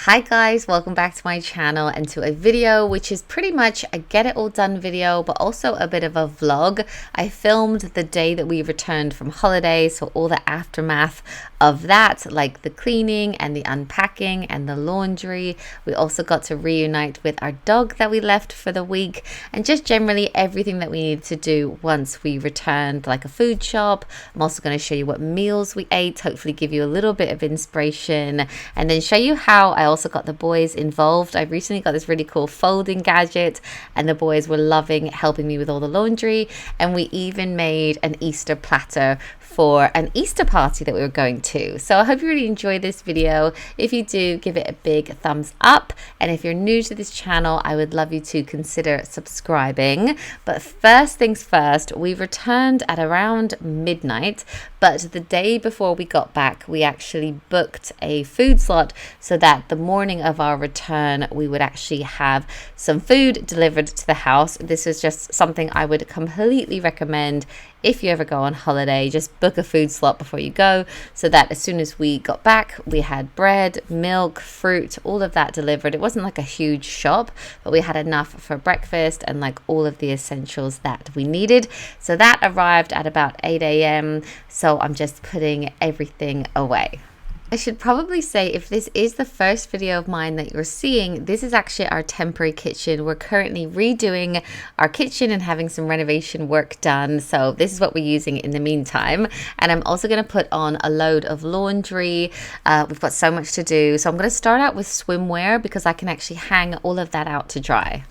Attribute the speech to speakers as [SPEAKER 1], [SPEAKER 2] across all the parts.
[SPEAKER 1] Hi guys, welcome back to my channel and to a video which is pretty much a get it all done video, but also a bit of a vlog. I filmed the day that we returned from holiday, so all the aftermath of that, like the cleaning and the unpacking and the laundry. We also got to reunite with our dog that we left for the week, and just generally everything that we needed to do once we returned, like a food shop. I'm also going to show you what meals we ate, hopefully give you a little bit of inspiration, and then show you how I also got the boys involved. I recently got this really cool folding gadget and the boys were loving helping me with all the laundry, and we even made an Easter platter for an Easter party that we were going to. So I hope you really enjoy this video. If you do, give it a big thumbs up, and if you're new to this channel, I would love you to consider subscribing. But first things first, we returned at around midnight, but the day before we got back we actually booked a food slot so that the morning of our return we would actually have some food delivered to the house. This is just something I would completely recommend if you ever go on holiday. Just book a food slot before you go, so that as soon as we got back we had bread, milk, fruit, all of that delivered. It wasn't like a huge shop, but we had enough for breakfast and like all of the essentials that we needed. So that arrived at about 8 a.m. so I'm just putting everything away. I should probably say, if this is the first video of mine that you're seeing, this is actually our temporary kitchen. We're currently redoing our kitchen and having some renovation work done. So this is what we're using in the meantime. And I'm also going to put on a load of laundry. We've got so much to do. So I'm going to start out with swimwear because I can actually hang all of that out to dry.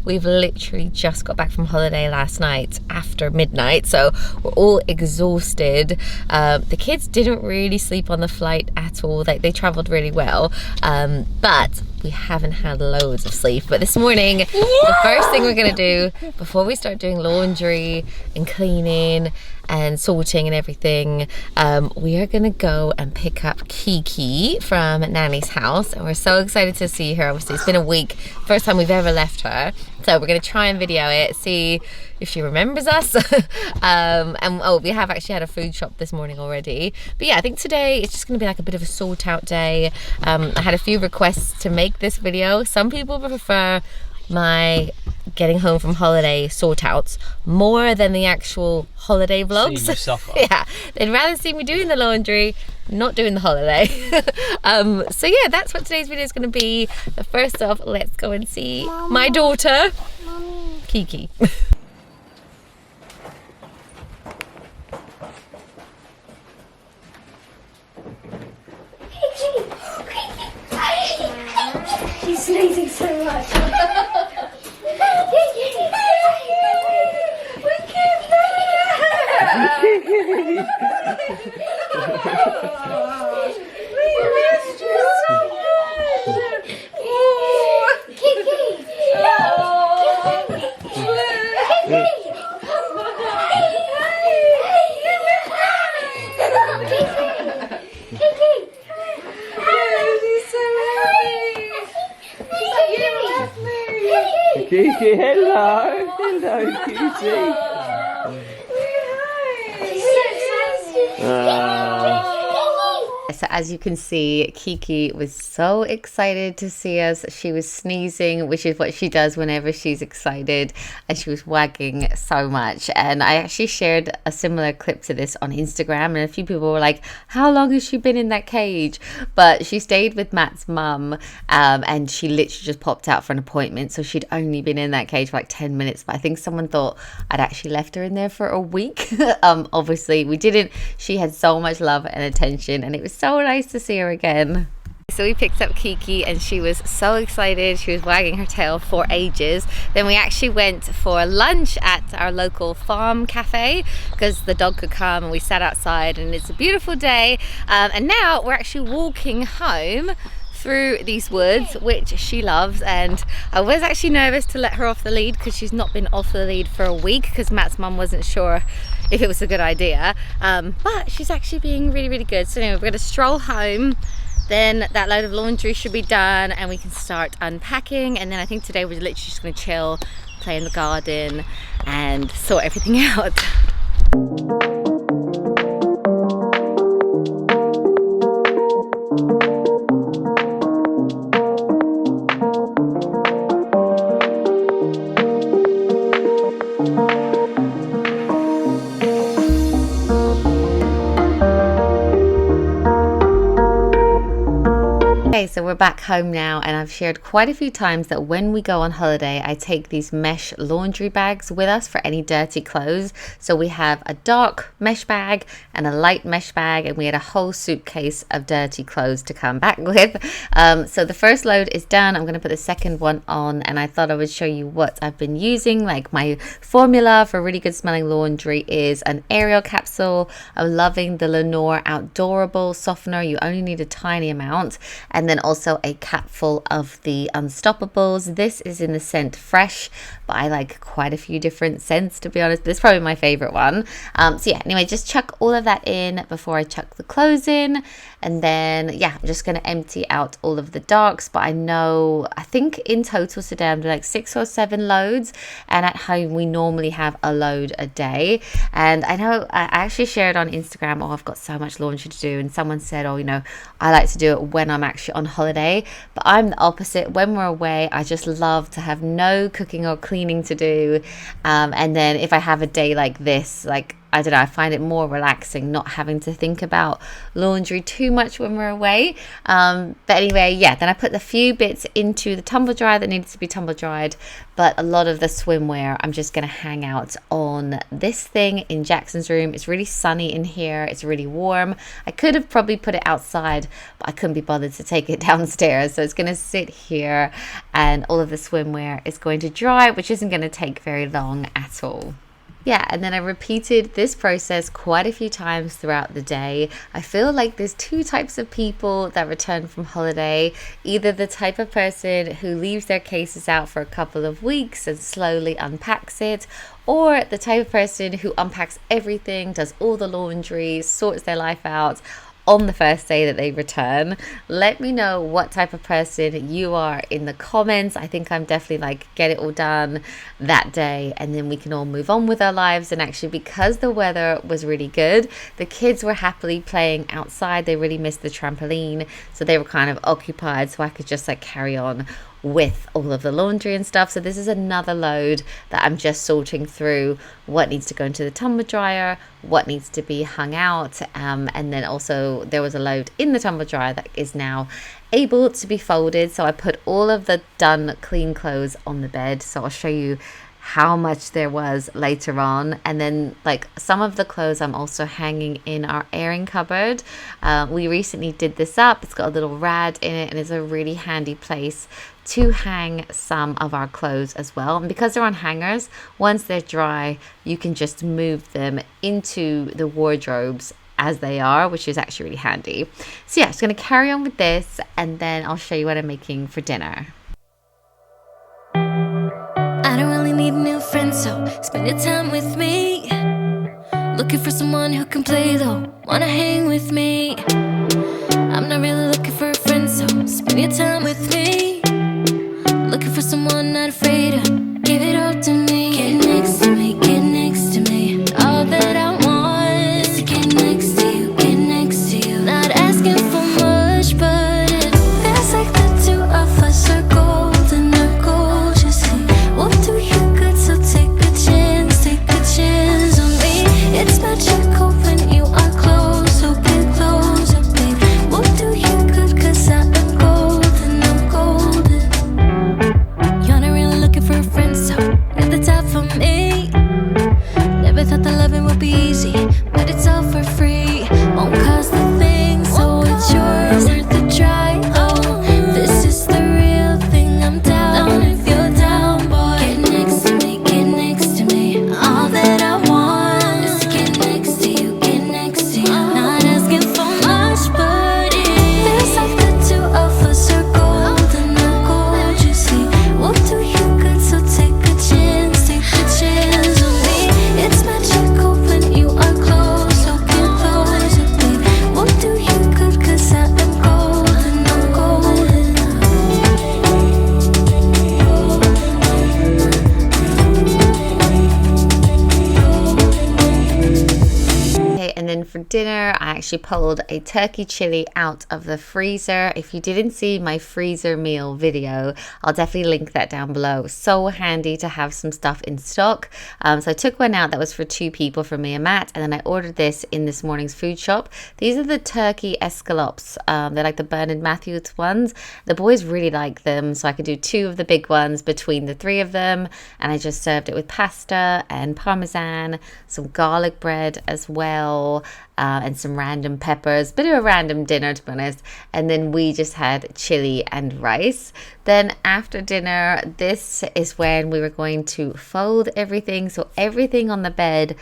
[SPEAKER 1] We've literally just got back from holiday last night after midnight, so we're all exhausted. The kids didn't really sleep on the flight at all. They traveled really well, but we haven't had loads of sleep. But this morning, the first thing we're gonna do before we start doing laundry and cleaning and sorting and everything, we are gonna go and pick up Kiki from Nanny's house, and we're so excited to see her. Obviously it's been a week, first time we've ever left her, so we're gonna try and video it, see if she remembers us. And oh, we have actually had a food shop this morning already, but yeah, I think today it's just gonna be like a bit of a sort out day. I had a few requests to make this video. Some people prefer my getting home from holiday sort outs more than the actual holiday vlogs.
[SPEAKER 2] See me suffer.
[SPEAKER 1] Yeah, they'd rather see me doing the laundry, not doing the holiday. So yeah, that's what today's video is going to be. But first off, let's go and see my daughter, Mommy. Kiki.
[SPEAKER 3] He's sneezing so much.
[SPEAKER 2] Kiki, hello, Kiki.
[SPEAKER 1] So as you can see, Kiki was so excited to see us. She was sneezing, which is what she does whenever she's excited, and she was wagging so much. And I actually shared a similar clip to this on Instagram, and a few people were like, how long has she been in that cage? But she stayed with Matt's mum, and she literally just popped out for an appointment, so she'd only been in that cage for like 10 minutes. But I think someone thought I'd actually left her in there for a week. Obviously we didn't. She had so much love and attention, and it was so nice to see her again. So we picked up Kiki and she was so excited. She was wagging her tail for ages. Then we actually went for lunch at our local farm cafe because the dog could come, and we sat outside, and it's a beautiful day. And now we're actually walking home through these woods, which she loves. And I was actually nervous to let her off the lead because she's not been off the lead for a week because Matt's mum wasn't sure if it was a good idea, but she's actually being really, really good. So anyway, we're going to stroll home, then that load of laundry should be done and we can start unpacking. And then I think today we're literally just going to chill, play in the garden and sort everything out. Okay, so we're back home now, and I've shared quite a few times that when we go on holiday, I take these mesh laundry bags with us for any dirty clothes. So we have a dark mesh bag and a light mesh bag, and we had a whole suitcase of dirty clothes to come back with. So the first load is done. I'm going to put the second one on, and I thought I would show you what I've been using. Like, my formula for really good smelling laundry is an Ariel capsule. I'm loving the Lenore Outdoorable softener. You only need a tiny amount. And then also a capful of the Unstoppables. This is in the scent Fresh, but I like quite a few different scents, to be honest. This is probably my favorite one. So yeah, anyway, just chuck all of that in before I chuck the clothes in. And then, yeah, I'm just going to empty out all of the darks. But I think in total today I'm doing like 6 or 7 loads. And at home we normally have a load a day. And I know I actually shared on Instagram, I've got so much laundry to do. And someone said, I like to do it when I'm actually on holiday. But I'm the opposite. When we're away, I just love to have no cooking or cleaning to do. And then if I have a day like this, I don't know, I find it more relaxing not having to think about laundry too much when we're away. But anyway, yeah, then I put the few bits into the tumble dryer that needed to be tumble dried. But a lot of the swimwear, I'm just going to hang out on this thing in Jackson's room. It's really sunny in here. It's really warm. I could have probably put it outside, but I couldn't be bothered to take it downstairs. So it's going to sit here, and all of the swimwear is going to dry, which isn't going to take very long at all. Yeah, and then I repeated this process quite a few times throughout the day. I feel like there's 2 types of people that return from holiday. Either the type of person who leaves their cases out for a couple of weeks and slowly unpacks it, or the type of person who unpacks everything, does all the laundry, sorts their life out on the first day that they return. Let me know what type of person you are in the comments. I think I'm definitely get it all done that day, and then we can all move on with our lives. And actually, because the weather was really good, the kids were happily playing outside. They really missed the trampoline, so they were kind of occupied, so I could just carry on with all of the laundry and stuff. So this is another load that I'm just sorting through what needs to go into the tumble dryer, what needs to be hung out, and then also there was a load in the tumble dryer that is now able to be folded. So I put all of the done clean clothes on the bed, so I'll show you how much there was later on. And then some of the clothes I'm also hanging in our airing cupboard. We recently did this up. It's got a little rad in it, and it's a really handy place to hang some of our clothes as well. And because they're on hangers, once they're dry, you can just move them into the wardrobes as they are, which is actually really handy. So yeah, just going to carry on with this, and then I'll show you what I'm making for dinner.
[SPEAKER 4] I don't really need a new friend, so spend your time with me. Looking for someone who can play though, wanna hang with me. I'm not really looking for a friend, so spend your time with me. Looking for someone not afraid to give it all to me. Get next to me, get next to me. All that I want is to get next to you, get next to you. Not asking for much, but it feels like the 2 of us are golden, are gorgeous. We'll do you good, so take a chance on me. It's magical when you are close, so get closer, babe. We'll do you good, 'cause I am golden, I'm golden. You're not really looking for a
[SPEAKER 1] dinner, I actually pulled a turkey chili out of the freezer. If you didn't see my freezer meal video, I'll definitely link that down below. So handy to have some stuff in stock. So I took one out that was for 2 people, for me and Matt, and then I ordered this in this morning's food shop. These are the turkey escalopes. They're like the Bernard Matthews ones. The boys really like them, so I could do 2 of the big ones between the 3 of them, and I just served it with pasta and parmesan, some garlic bread as well, and some random peppers. Bit of a random dinner, to be honest. And then we just had chili and rice. Then after dinner, this is when we were going to fold everything. So everything on the bed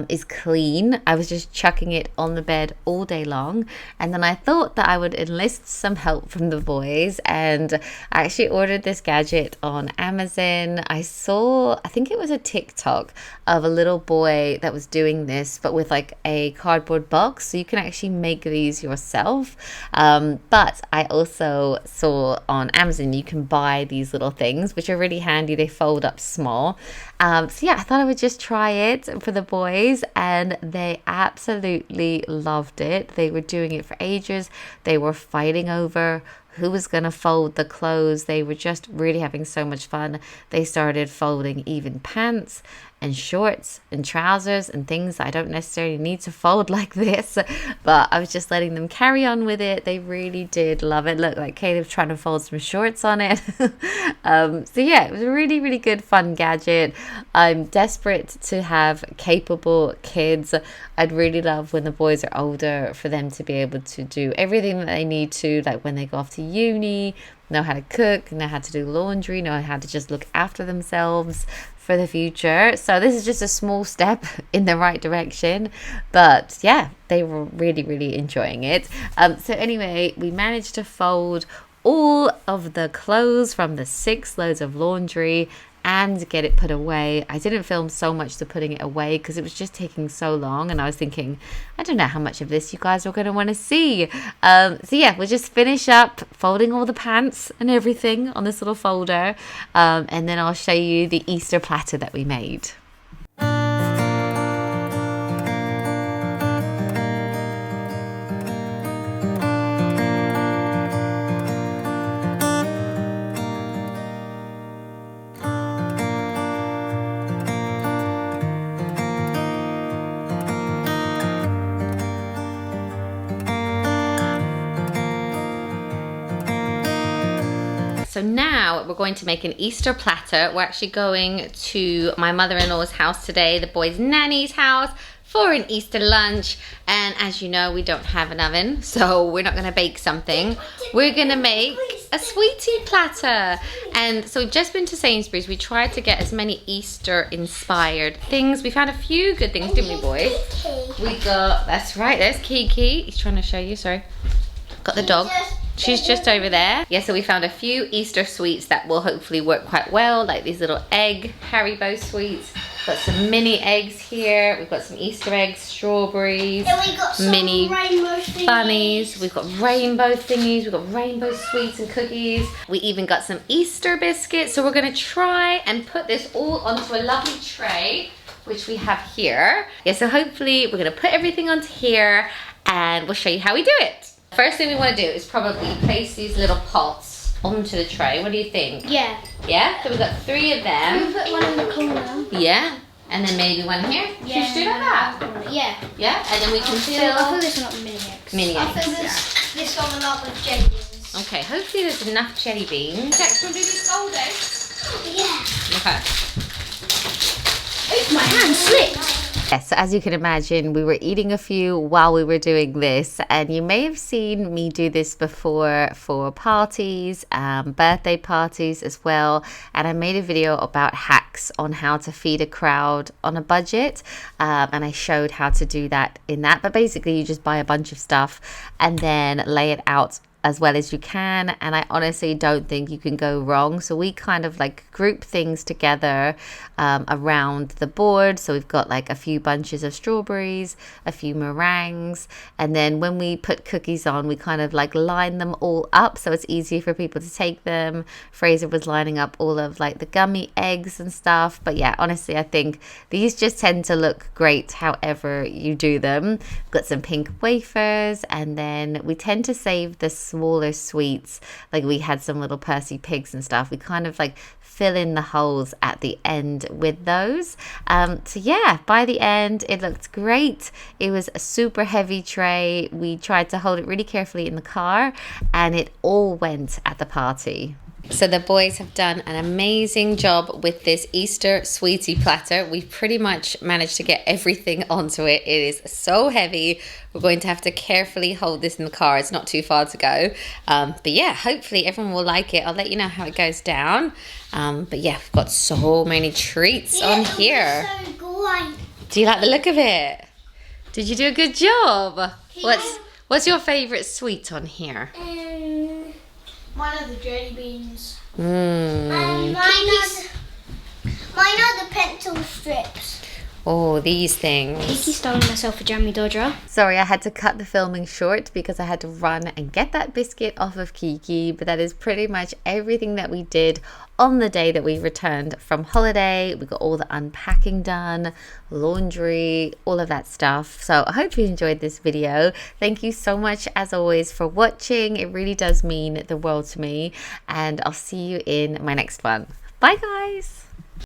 [SPEAKER 1] is clean. I was just chucking it on the bed all day long, and then I thought that I would enlist some help from the boys, and I actually ordered this gadget on Amazon. I think it was a TikTok of a little boy that was doing this, but with like a cardboard box, so you can actually make these yourself. But I also saw on Amazon you can buy these little things, which are really handy. They fold up small. So yeah, I thought I would just try it for the boys, and they absolutely loved it. They were doing it for ages. They were fighting over who was going to fold the clothes. They were just really having so much fun. They started folding even pants and shorts and trousers and things I don't necessarily need to fold like this, but I was just letting them carry on with it. They really did love it. Look, like Caleb's trying to fold some shorts on it. So yeah, it was a really, really good fun gadget. I'm desperate to have capable kids. I'd really love when the boys are older for them to be able to do everything that they need to, like when they go off to uni, know how to cook, know how to do laundry, know how to just look after themselves for the future. So this is just a small step in the right direction, but yeah, they were really, really enjoying it. So anyway, we managed to fold all of the clothes from the 6 loads of laundry and get it put away. I didn't film so much to putting it away because it was just taking so long, and I was thinking, I don't know how much of this you guys are going to want to see. So yeah, we'll just finish up folding all the pants and everything on this little folder, and then I'll show you the Easter platter that we made. So now we're going to make an Easter platter. We're actually going to my mother-in-law's house today, the boys' nanny's house, for an Easter lunch. And as you know, we don't have an oven, so we're not going to bake something. We're going to make a sweetie platter. And so we've just been to Sainsbury's. We tried to get as many Easter-inspired things. We found a few good things, didn't we, boys? We got, that's right, there's Kiki. He's trying to show you, sorry. Got the dog. She's just over there. Yeah, so we found a few Easter sweets that will hopefully work quite well, like these little egg Haribo sweets. Got some mini eggs here. We've got some Easter eggs, strawberries,
[SPEAKER 3] Then we got some
[SPEAKER 1] mini
[SPEAKER 3] rainbow thingies.
[SPEAKER 1] bunnies. We've got rainbow thingies. We've got rainbow sweets and cookies. We even got some Easter biscuits. So we're gonna try and put this all onto a lovely tray, which we have here. Yeah, so hopefully we're gonna put everything onto here and we'll show you how we do it. First thing we want to do is probably place these little pots onto the tray. What do you think?
[SPEAKER 3] Yeah.
[SPEAKER 1] Yeah? So we've got 3 of them.
[SPEAKER 3] Put one in the corner.
[SPEAKER 1] Yeah. And then maybe one here.
[SPEAKER 3] Yeah.
[SPEAKER 1] Should we do like that?
[SPEAKER 3] Yeah.
[SPEAKER 1] Yeah? And then we can
[SPEAKER 3] I'll
[SPEAKER 1] fill
[SPEAKER 3] fill this one up with mini eggs.
[SPEAKER 1] mini
[SPEAKER 3] I'll
[SPEAKER 1] eggs.
[SPEAKER 3] fill this one up with jelly beans.
[SPEAKER 1] Okay, hopefully there's enough jelly beans. Jax, we'll do this gold egg.
[SPEAKER 3] Yeah.
[SPEAKER 1] Okay.
[SPEAKER 3] Oops, my hand slipped.
[SPEAKER 1] Yes, so as you can imagine, we were eating a few while we were doing this, and you may have seen me do this before for parties, birthday parties as well, and I made a video about hacks on how to feed a crowd on a budget, and I showed how to do that in that. But basically you just buy a bunch of stuff and then lay it out as well as you can, and I honestly don't think you can go wrong. So we kind of like group things together around the board. So we've got like a few bunches of strawberries, a few meringues, and then when we put cookies on, we kind of like line them all up so it's easier for people to take them. Fraser was lining up all of like the gummy eggs and stuff. But yeah, honestly, I think these just tend to look great however you do them. We've got some pink wafers, and then we tend to save the smaller sweets. Like we had some little Percy pigs and stuff. We kind of like fill in the holes at the end with those. So yeah, by the end it looked great. It was a super heavy tray. We tried to hold it really carefully in the car, and it all went at the party. So the boys have done an amazing job with this Easter sweetie platter. We've pretty much managed to get everything onto it. It is so heavy. We're going to have to carefully hold this in the car. It's not too far to go. But yeah, hopefully everyone will like it. I'll let you know how it goes down. But yeah, we've got so many treats on here.
[SPEAKER 3] So great.
[SPEAKER 1] Do you like the look of it? Did you do a good job? What's your favourite sweet on here?
[SPEAKER 3] Mine are the jelly beans.
[SPEAKER 1] Mm.
[SPEAKER 3] Mine are the pencil strips.
[SPEAKER 1] Oh, these things.
[SPEAKER 3] Kiki stole myself a jammy dodger.
[SPEAKER 1] Sorry, I had to cut the filming short because I had to run and get that biscuit off of Kiki. But that is pretty much everything that we did on the day that we returned from holiday. We got all the unpacking done, laundry, all of that stuff. So I hope you enjoyed this video. Thank you so much as always for watching. It really does mean the world to me. And I'll see you in my next one. Bye guys.